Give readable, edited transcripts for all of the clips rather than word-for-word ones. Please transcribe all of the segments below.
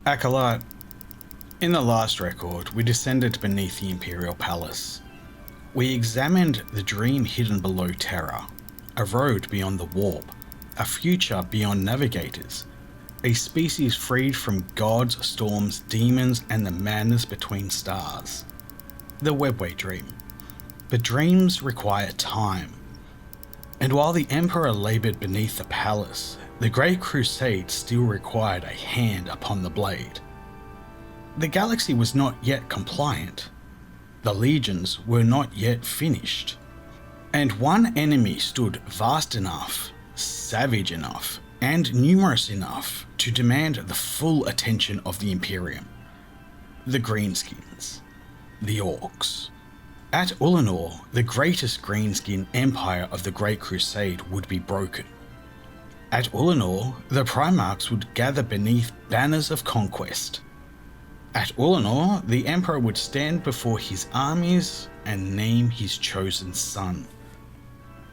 Acolyte. In the last record, we descended beneath the Imperial Palace. We examined the dream hidden below Terra, a road beyond the warp, a future beyond navigators, a species freed from gods, storms, demons, and the madness between stars. The Webway dream. But dreams require time. And while the Emperor laboured beneath the palace, the Great Crusade still required a hand upon the blade. The galaxy was not yet compliant. The legions were not yet finished. And one enemy stood vast enough, savage enough, and numerous enough to demand the full attention of the Imperium. The Greenskins. The Orks. At Ullanor, the greatest greenskin empire of the Great Crusade would be broken. At Ullanor, the Primarchs would gather beneath banners of conquest. At Ullanor, the Emperor would stand before his armies and name his chosen son.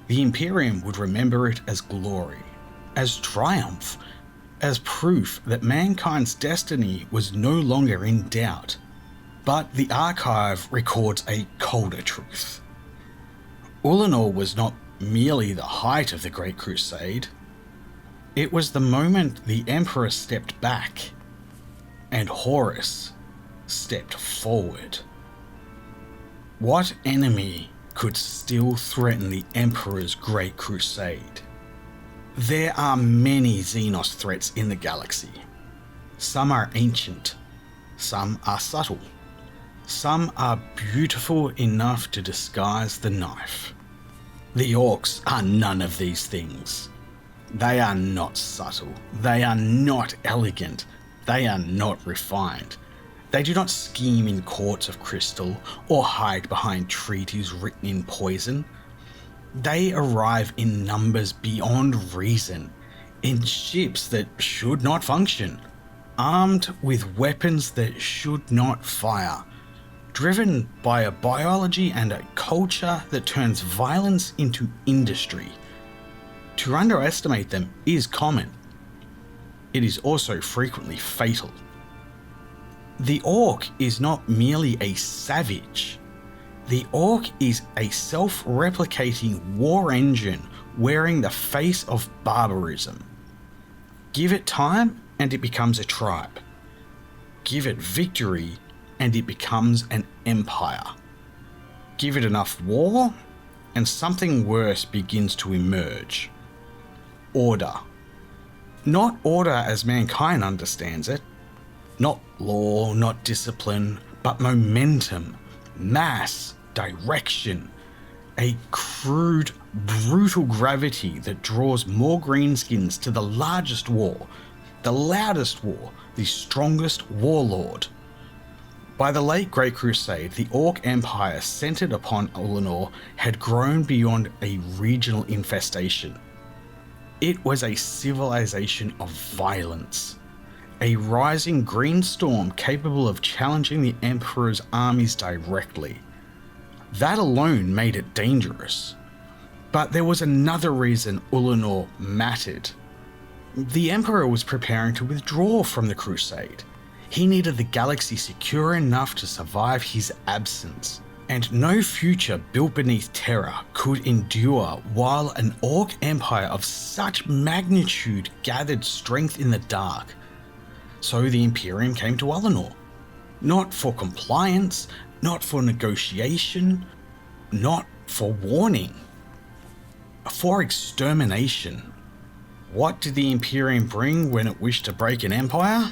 The Imperium would remember it as glory, as triumph, as proof that mankind's destiny was no longer in doubt. But the archive records a colder truth. Ullanor was not merely the height of the Great Crusade. It was the moment the Emperor stepped back and Horus stepped forward. What enemy could still threaten the Emperor's Great Crusade? There are many Xenos threats in the galaxy. Some are ancient, some are subtle, some are beautiful enough to disguise the knife. The Orks are none of these things. They are not subtle, they are not elegant, they are not refined. They do not scheme in courts of crystal or hide behind treaties written in poison. They arrive in numbers beyond reason, in ships that should not function, armed with weapons that should not fire, driven by a biology and a culture that turns violence into industry. To underestimate them is common. It is also frequently fatal. The Ork is not merely a savage. The Ork is a self-replicating war engine wearing the face of barbarism. Give it time and it becomes a tribe. Give it victory and it becomes an empire. Give it enough war and something worse begins to emerge. Order. Not order as mankind understands it. Not law, not discipline, but momentum, mass, direction. A crude, brutal gravity that draws more greenskins to the largest war, the loudest war, the strongest warlord. By the late Great Crusade, the Ork Empire centered upon Ullanor had grown beyond a regional infestation. It was a civilization of violence, a rising green storm capable of challenging the Emperor's armies directly. That alone made it dangerous. But there was another reason Ullanor mattered. The Emperor was preparing to withdraw from the Crusade. He needed the galaxy secure enough to survive his absence, and no future built beneath Terra could endure while an Ork empire of such magnitude gathered strength in the dark. So the Imperium came to Ullanor, not for compliance, not for negotiation, not for warning, for extermination. What did the Imperium bring when it wished to break an empire?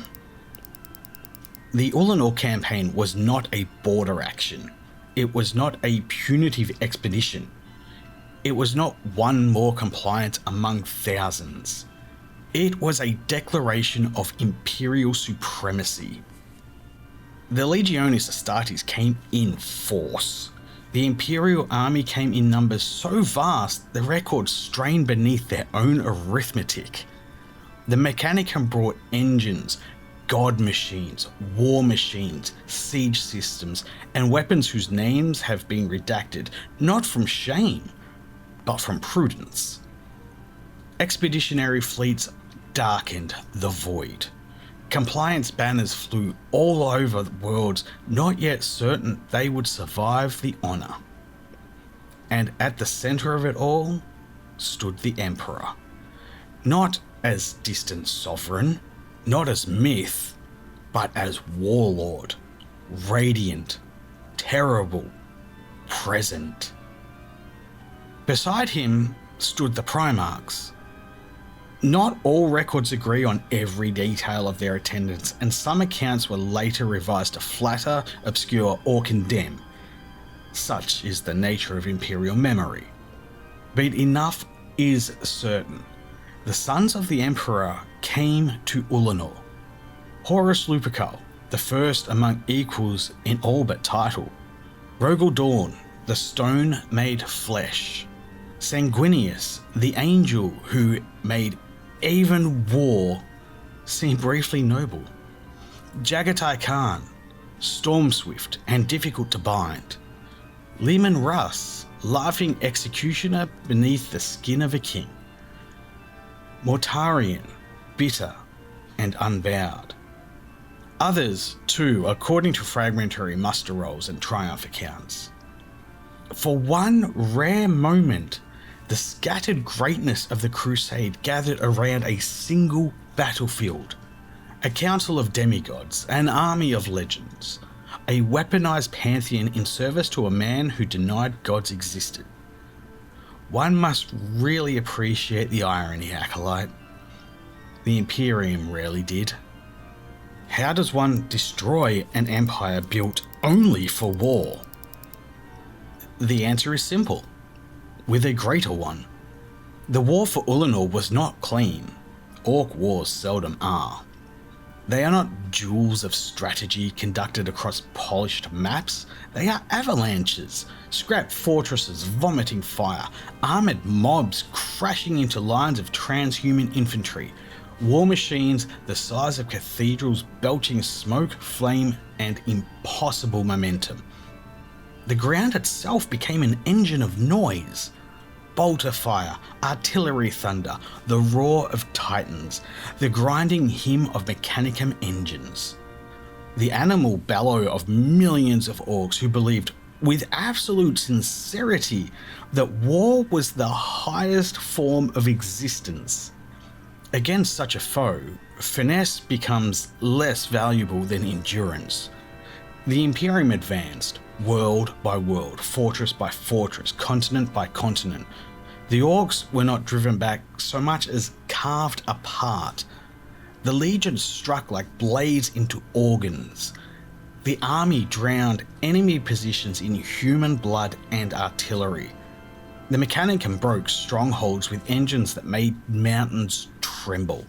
The Ullanor campaign was not a border action. It was not a punitive expedition. It was not one more compliant among thousands. It was a declaration of imperial supremacy. The Legiones Astartes came in force. The Imperial army came in numbers so vast the records strained beneath their own arithmetic. The Mechanicum brought engines, god machines, war machines, siege systems, and weapons whose names have been redacted, not from shame, but from prudence. Expeditionary fleets darkened the void, Compliance banners flew all over the worlds, not yet certain they would survive the honour. And at the centre of it all stood the Emperor. Not as distant sovereign, not as myth, but as warlord, radiant, terrible, present. Beside him stood the Primarchs. Not all records agree on every detail of their attendance, and some accounts were later revised to flatter, obscure, or condemn. Such is the nature of Imperial memory. But enough is certain. The sons of the Emperor came to Ullanor. Horus Lupercal, the first among equals in all but title. Rogel Dawn, the stone made flesh. Sanguinius, the angel who made even war seem briefly noble. Jagatai Khan, storm-swift and difficult to bind. Lehman Russ, laughing executioner beneath the skin of a king. Mortarian, bitter and unbowed. Others, too, according to fragmentary muster rolls and triumph accounts. For one rare moment, the scattered greatness of the Crusade gathered around a single battlefield, a council of demigods, an army of legends, a weaponized pantheon in service to a man who denied gods existed. One must really appreciate the irony, Acolyte. The Imperium rarely did. How does one destroy an empire built only for war? The answer is simple. With a greater one. The war for Ullanor was not clean. Orc wars seldom are. They are not duels of strategy conducted across polished maps. They are avalanches, scrap fortresses vomiting fire, armoured mobs crashing into lines of transhuman infantry, war machines the size of cathedrals belching smoke, flame, and impossible momentum. The ground itself became an engine of noise. Bolter fire, artillery thunder, the roar of titans, the grinding hymn of mechanicum engines. The animal bellow of millions of orcs who believed with absolute sincerity that war was the highest form of existence. Against such a foe, finesse becomes less valuable than endurance. The Imperium advanced, world by world, fortress by fortress, continent by continent. The orcs were not driven back so much as carved apart. The legions struck like blades into organs. The army drowned enemy positions in human blood and artillery. The mechanicum broke strongholds with engines that made mountains tremble.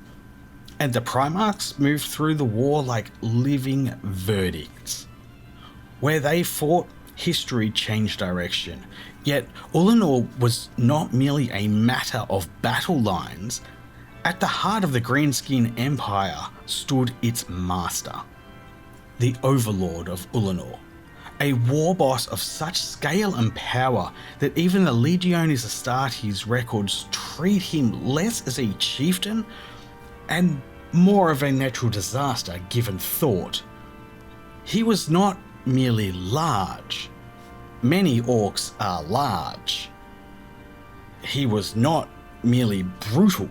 And the Primarchs moved through the war like living verdicts. Where they fought, history changed direction. Yet Ullanor was not merely a matter of battle lines. At the heart of the Greenskin Empire stood its master, the Overlord of Ullanor, a war boss of such scale and power that even the Legionis Astartes records treat him less as a chieftain and more of a natural disaster given thought. He was not merely large. Many orcs are large. He was not merely brutal.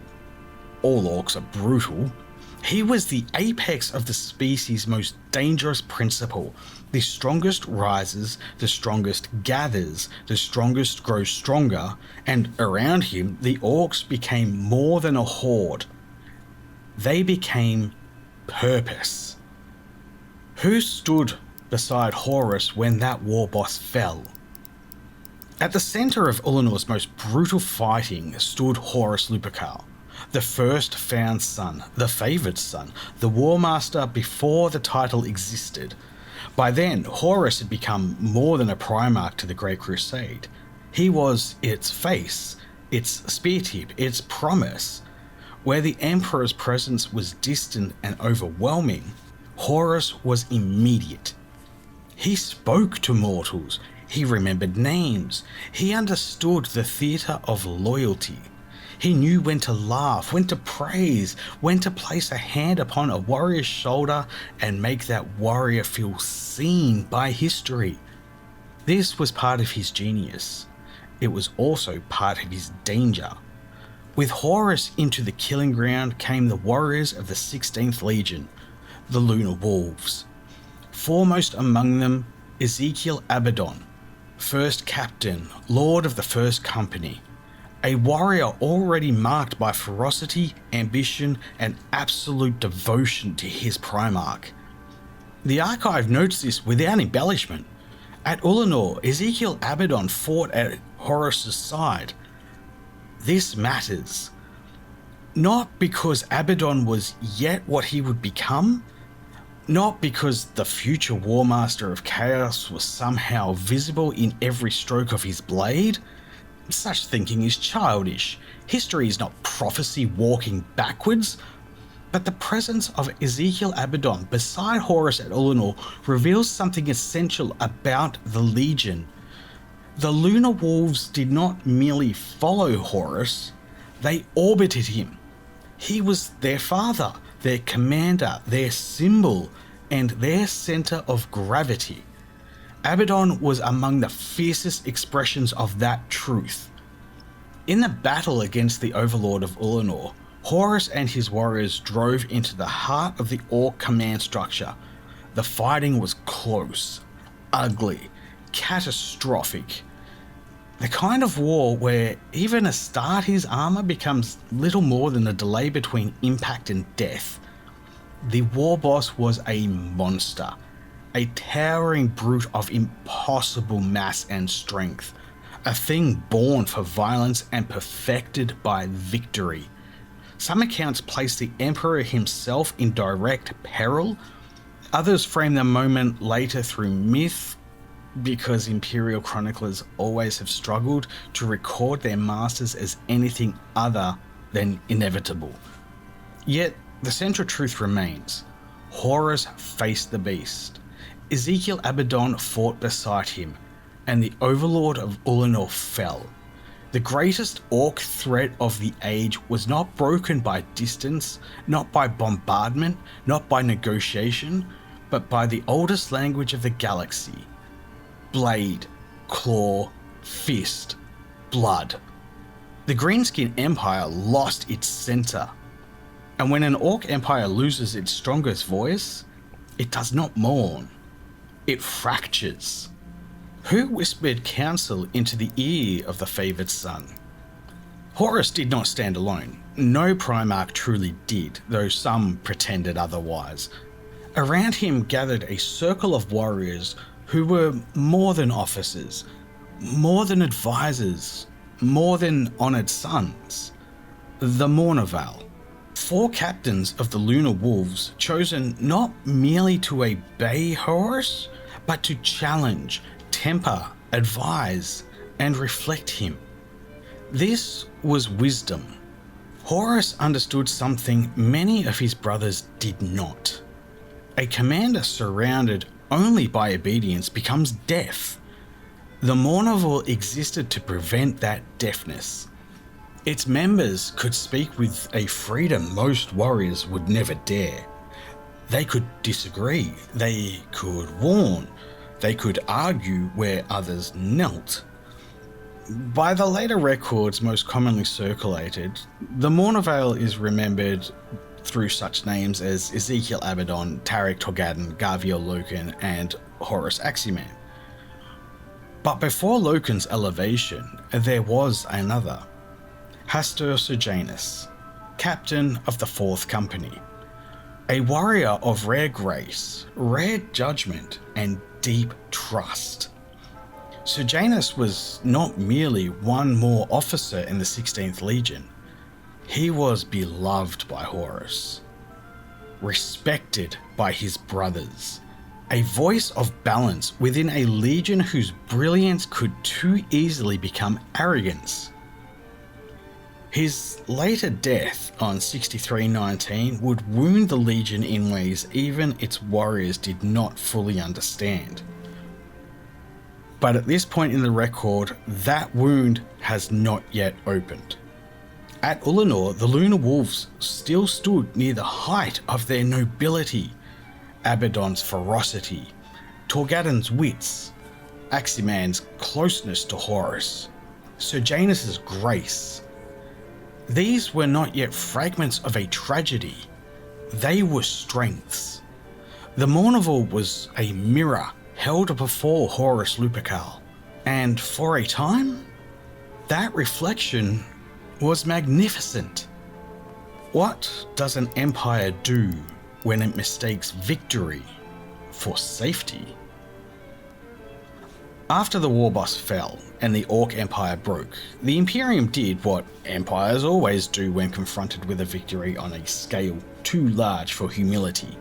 All orcs are brutal. He was the apex of the species' most dangerous principle. The strongest rises, the strongest gathers, the strongest grows stronger, and around him the orcs became more than a horde. They became purpose. Who stood beside Horus when that war boss fell? At the centre of Ullanor's most brutal fighting stood Horus Lupercal, the first found son, the favoured son, the war master before the title existed. By then, Horus had become more than a Primarch to the Great Crusade. He was its face, its spear tip, its promise. Where the Emperor's presence was distant and overwhelming, Horus was immediate. He spoke to mortals, he remembered names, he understood the theatre of loyalty. He knew when to laugh, when to praise, when to place a hand upon a warrior's shoulder and make that warrior feel seen by history. This was part of his genius. It was also part of his danger. With Horus into the killing ground came the warriors of the 16th Legion, the Lunar Wolves. Foremost among them, Ezekyle Abaddon, first captain, lord of the first company. A warrior already marked by ferocity, ambition, and absolute devotion to his Primarch. The archive notes this without embellishment. At Ullanor, Ezekyle Abaddon fought at Horus' side. This matters. Not because Abaddon was yet what he would become, not because the future War Master of Chaos was somehow visible in every stroke of his blade. Such thinking is childish. History is not prophecy walking backwards. But the presence of Ezekyle Abaddon beside Horus at Ullanor reveals something essential about the Legion. The Lunar Wolves did not merely follow Horus, they orbited him. He was their father, their commander, their symbol, and their center of gravity. Abaddon was among the fiercest expressions of that truth. In the battle against the Overlord of Ullanor, Horus and his warriors drove into the heart of the Ork command structure. The fighting was close, ugly, catastrophic. The kind of war where even Astartes' armor becomes little more than a delay between impact and death. The war boss was a monster, a towering brute of impossible mass and strength, a thing born for violence and perfected by victory. Some accounts place the Emperor himself in direct peril, others frame the moment later through myth, because Imperial chroniclers always have struggled to record their masters as anything other than inevitable. Yet, the central truth remains. Horus faced the beast. Ezekyle Abaddon fought beside him, and the Overlord of Ullanor fell. The greatest Ork threat of the age was not broken by distance, not by bombardment, not by negotiation, but by the oldest language of the galaxy. Blade, claw, fist, blood. The Greenskin Empire lost its center. And when an Ork Empire loses its strongest voice, it does not mourn. It fractures. Who whispered counsel into the ear of the favoured son? Horus did not stand alone. No Primarch truly did, though some pretended otherwise. Around him gathered a circle of warriors who were more than officers, more than advisors, more than honoured sons. The Mournival. 4 captains of the Lunar Wolves, chosen not merely to obey Horus, but to challenge, temper, advise, and reflect him. This was wisdom. Horus understood something many of his brothers did not. A commander surrounded only by obedience becomes deaf. The Mournival existed to prevent that deafness. Its members could speak with a freedom most warriors would never dare. They could disagree, they could warn, they could argue where others knelt. By the later records most commonly circulated, the Mournival is remembered through such names as Ezekyle Abaddon, Tarik Togaden, Garviel Loken, and Horus Aximan. But before Loken's elevation, there was another. Hastur Sejanus, captain of the 4th Company. A warrior of rare grace, rare judgment, and deep trust. Sejanus was not merely one more officer in the 16th Legion. He was beloved by Horus, respected by his brothers, a voice of balance within a legion whose brilliance could too easily become arrogance. His later death on 6319 would wound the Legion in ways even its warriors did not fully understand. But at this point in the record, that wound has not yet opened. At Ullanor, the Lunar Wolves still stood near the height of their nobility, Abaddon's ferocity, Torgadon's wits, Aximan's closeness to Horus, Sejanus's grace. These were not yet fragments of a tragedy, they were strengths. The Mournival was a mirror held before Horus Lupercal, and for a time, that reflection was magnificent. What does an empire do when it mistakes victory for safety? After the war boss fell and the Ork Empire broke, the Imperium did what empires always do when confronted with a victory on a scale too large for humility.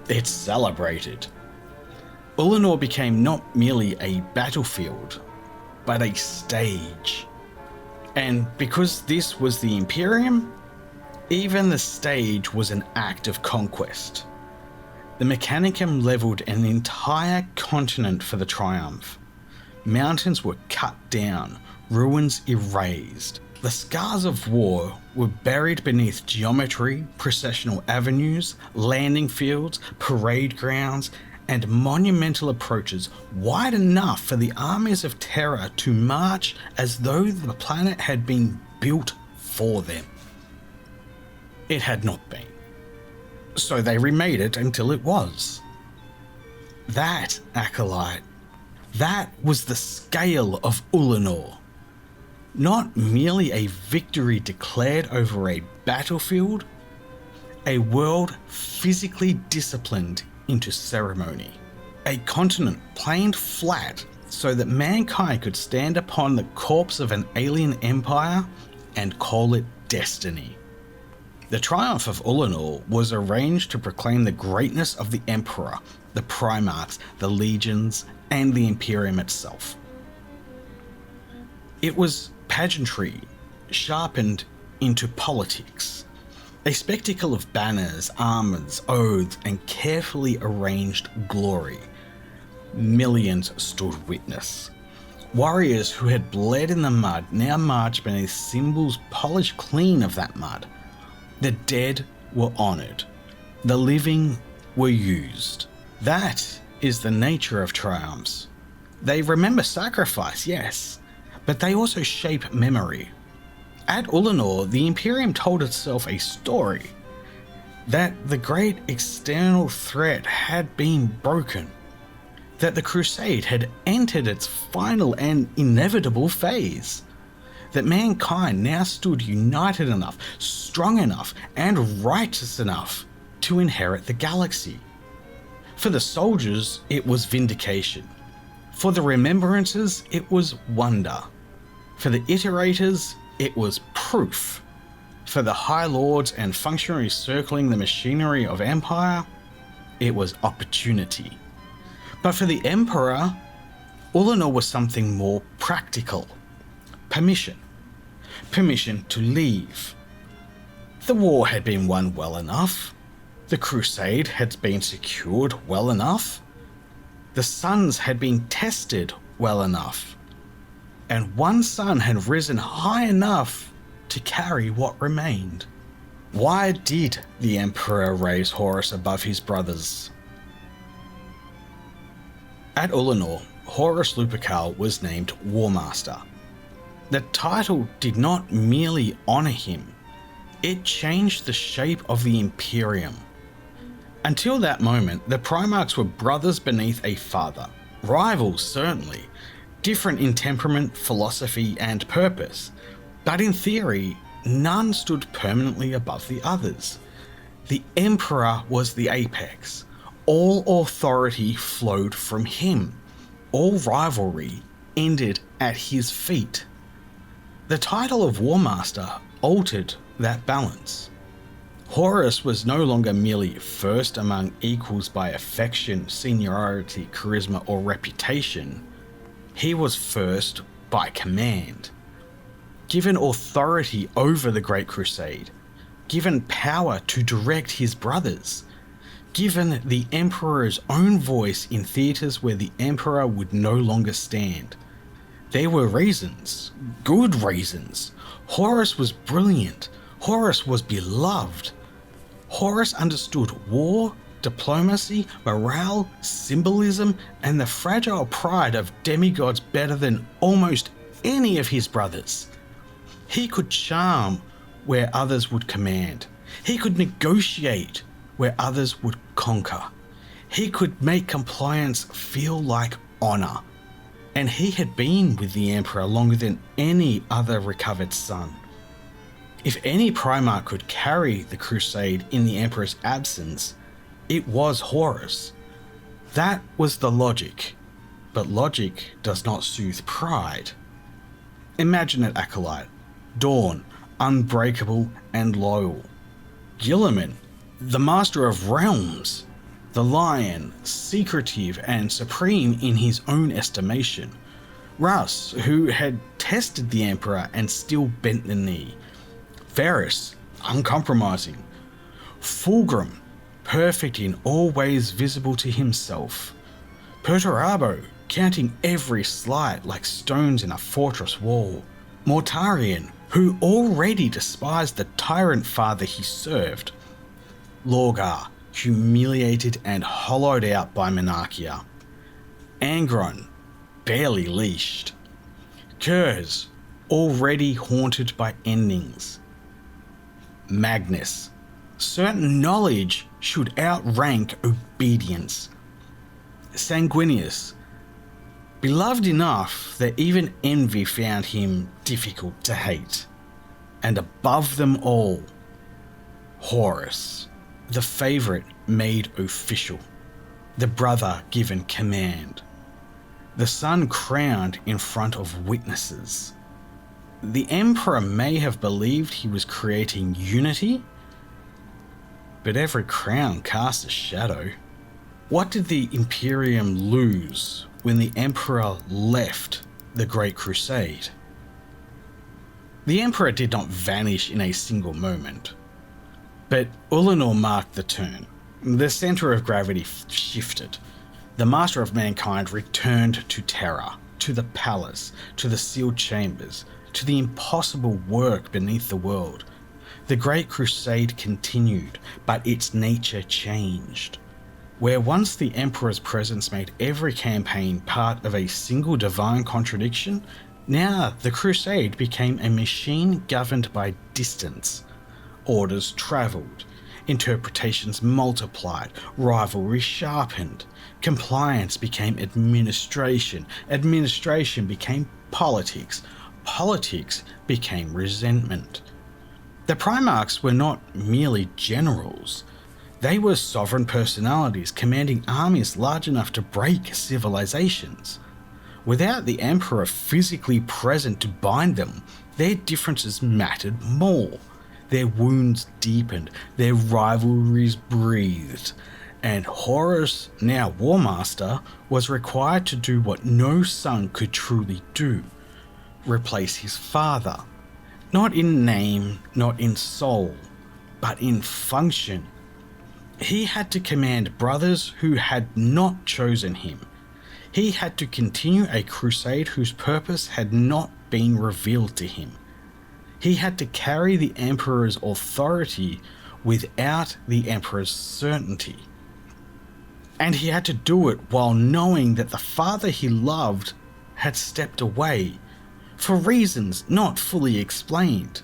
It celebrated. Ullanor became not merely a battlefield, but a stage. And because this was the Imperium, even the stage was an act of conquest. The Mechanicum leveled an entire continent for the triumph. Mountains were cut down, ruins erased. The scars of war were buried beneath geometry, processional avenues, landing fields, parade grounds, and monumental approaches wide enough for the armies of terror to march as though the planet had been built for them. It had not been. So they remade it until it was. That, Acolyte, that was the scale of Ullanor. Not merely a victory declared over a battlefield, a world physically disciplined into ceremony. A continent planed flat so that mankind could stand upon the corpse of an alien empire and call it destiny. The triumph of Ullanor was arranged to proclaim the greatness of the Emperor, the Primarchs, the Legions, and the Imperium itself. It was pageantry sharpened into politics. A spectacle of banners, armors, oaths, and carefully arranged glory. Millions stood witness. Warriors who had bled in the mud now marched beneath symbols polished clean of that mud. The dead were honoured. The living were used. That is the nature of triumphs. They remember sacrifice, yes, but they also shape memory. At Ullanor, the Imperium told itself a story that the great external threat had been broken, that the Crusade had entered its final and inevitable phase, that mankind now stood united enough, strong enough, and righteous enough to inherit the galaxy. For the soldiers, it was vindication. For the remembrances, it was wonder. For the iterators, it was proof. For the High Lords and functionaries circling the machinery of empire, it was opportunity. But for the Emperor, Ullanor was something more practical. Permission. Permission to leave. The war had been won well enough. The Crusade had been secured well enough. The suns had been tested well enough. And one sun had risen high enough to carry what remained. Why did the Emperor raise Horus above his brothers? At Ullanor, Horus Lupercal was named War Master. The title did not merely honour him, it changed the shape of the Imperium. Until that moment, the Primarchs were brothers beneath a father. Rivals, certainly, different in temperament, philosophy, and purpose, but in theory, none stood permanently above the others. The Emperor was the apex. All authority flowed from him. All rivalry ended at his feet. The title of War Master altered that balance. Horus was no longer merely first among equals by affection, seniority, charisma, or reputation. He was first by command. Given authority over the Great Crusade, given power to direct his brothers, given the Emperor's own voice in theatres where the Emperor would no longer stand. There were reasons, good reasons. Horus was brilliant. Horus was beloved. Horus understood war, diplomacy, morale, symbolism, and the fragile pride of demigods better than almost any of his brothers. He could charm where others would command. He could negotiate where others would conquer. He could make compliance feel like honor. And he had been with the Emperor longer than any other recovered son. If any Primarch could carry the Crusade in the Emperor's absence, it was Horus. That was the logic, but logic does not soothe pride. Imagine it, Acolyte. Dawn, unbreakable and loyal. Guilliman, the master of realms. The Lion, secretive and supreme in his own estimation. Russ, who had tested the Emperor and still bent the knee. Varys, uncompromising. Fulgrim, perfect in all ways visible to himself. Perturabo, counting every slight like stones in a fortress wall. Mortarion, who already despised the tyrant father he served. Lorgar, humiliated and hollowed out by Monarchia. Angron, barely leashed. Kurz, already haunted by endings. Magnus, certain knowledge should outrank obedience. Sanguinius, beloved enough that even envy found him difficult to hate. And above them all, Horus, the favourite made official, the brother given command, the son crowned in front of witnesses. The Emperor may have believed he was creating unity, but every crown casts a shadow. What did the Imperium lose when the Emperor left the Great Crusade? The Emperor did not vanish in a single moment, but Ullanor marked the turn. The centre of gravity shifted. The Master of Mankind returned to Terra, to the palace, to the sealed chambers, to the impossible work beneath the world. The Great Crusade continued, but its nature changed. Where once the Emperor's presence made every campaign part of a single divine contradiction, now the Crusade became a machine governed by distance. Orders travelled, interpretations multiplied, rivalry sharpened, compliance became administration, administration became politics, politics became resentment. The Primarchs were not merely generals. They were sovereign personalities commanding armies large enough to break civilizations. Without the Emperor physically present to bind them, their differences mattered more. Their wounds deepened, their rivalries breathed, and Horus, now War Master, was required to do what no son could truly do: replace his father. Not in name, not in soul, but in function. He had to command brothers who had not chosen him. He had to continue a crusade whose purpose had not been revealed to him. He had to carry the Emperor's authority without the Emperor's certainty. And he had to do it while knowing that the father he loved had stepped away, for reasons not fully explained.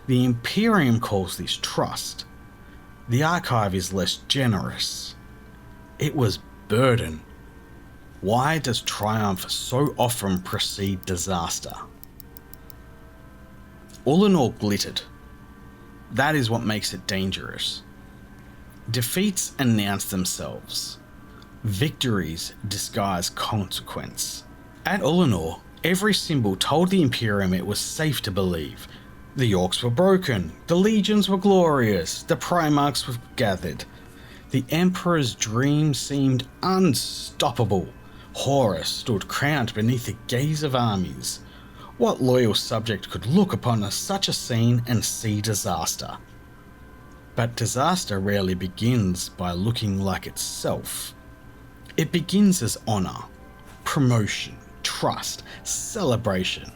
The Imperium calls this trust. The archive is less generous. It was burden. Why does triumph so often precede disaster? Ullanor glittered. That is what makes it dangerous. Defeats announce themselves. Victories disguise consequence. At Ullanor, every symbol told the Imperium it was safe to believe. The Orks were broken, the legions were glorious, the Primarchs were gathered. The Emperor's dream seemed unstoppable. Horus stood crowned beneath the gaze of armies. What loyal subject could look upon such a scene and see disaster? But disaster rarely begins by looking like itself. It begins as honour, promotion, trust, celebration.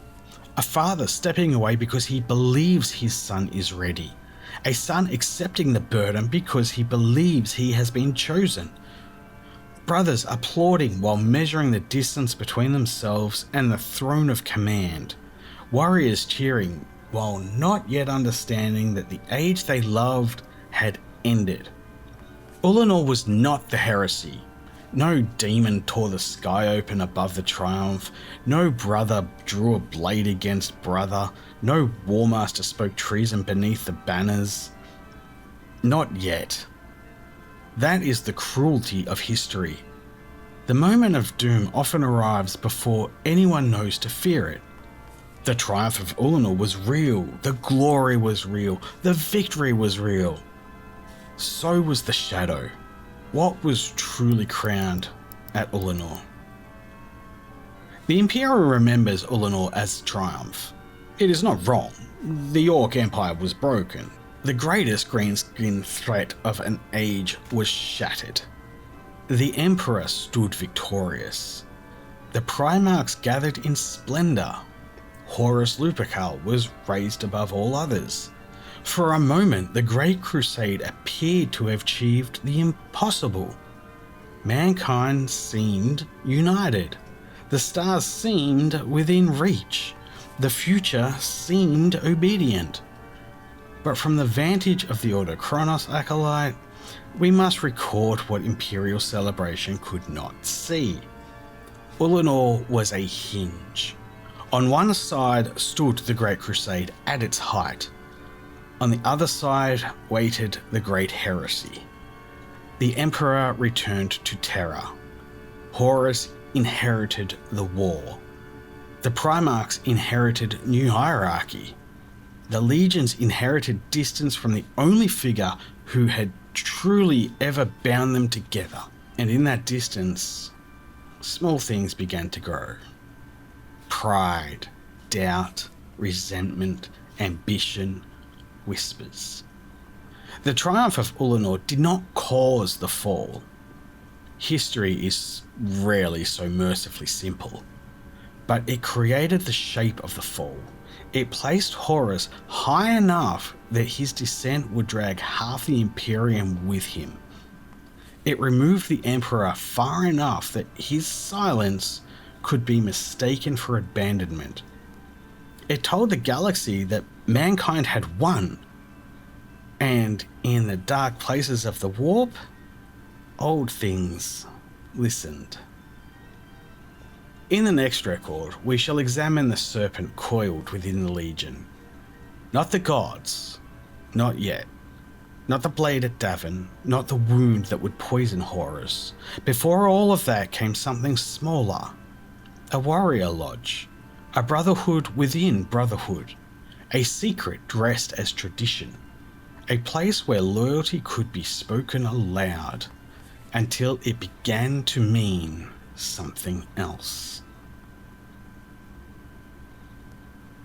A father stepping away because he believes his son is ready. A son accepting the burden because he believes he has been chosen. Brothers applauding while measuring the distance between themselves and the throne of command. Warriors cheering while not yet understanding that the age they loved had ended. Ullanor was not the heresy. No demon tore the sky open above the triumph. No brother drew a blade against brother. No warmaster spoke treason beneath the banners. Not yet. That is the cruelty of history. The moment of doom often arrives before anyone knows to fear it. The triumph of Ullanor was real. The glory was real. The victory was real. So was the shadow. What was truly crowned at Ullanor? The Imperium remembers Ullanor as triumph. It is not wrong. The Ork Empire was broken. The greatest greenskin threat of an age was shattered. The Emperor stood victorious. The Primarchs gathered in splendour. Horus Lupercal was raised above all others. For a moment, the Great Crusade appeared to have achieved the impossible. Mankind seemed united. The stars seemed within reach. The future seemed obedient. But from the vantage of the Ordo CHRONOS Acolyte, we must record what Imperial celebration could not see. Ullanor was a hinge. On one side stood the Great Crusade at its height. On the other side waited the Great Heresy. The Emperor returned to terror. Horus inherited the war. The Primarchs inherited new hierarchy. The legions inherited distance from the only figure who had truly ever bound them together. And in that distance, small things began to grow. Pride, doubt, resentment, ambition, whispers. The triumph of Ullanor did not cause the fall. History is rarely so mercifully simple, but it created the shape of the fall. It placed Horus high enough that his descent would drag half the Imperium with him. It removed the Emperor far enough that his silence could be mistaken for abandonment. It told the galaxy that mankind had won, and in the dark places of the warp, old things listened. In the next record, we shall examine the serpent coiled within the Legion. Not the gods, not yet. Not the blade at Davin, not the wound that would poison Horus. Before all of that came something smaller. A warrior lodge. A brotherhood within brotherhood. A secret dressed as tradition. A place where loyalty could be spoken aloud, until it began to mean something else.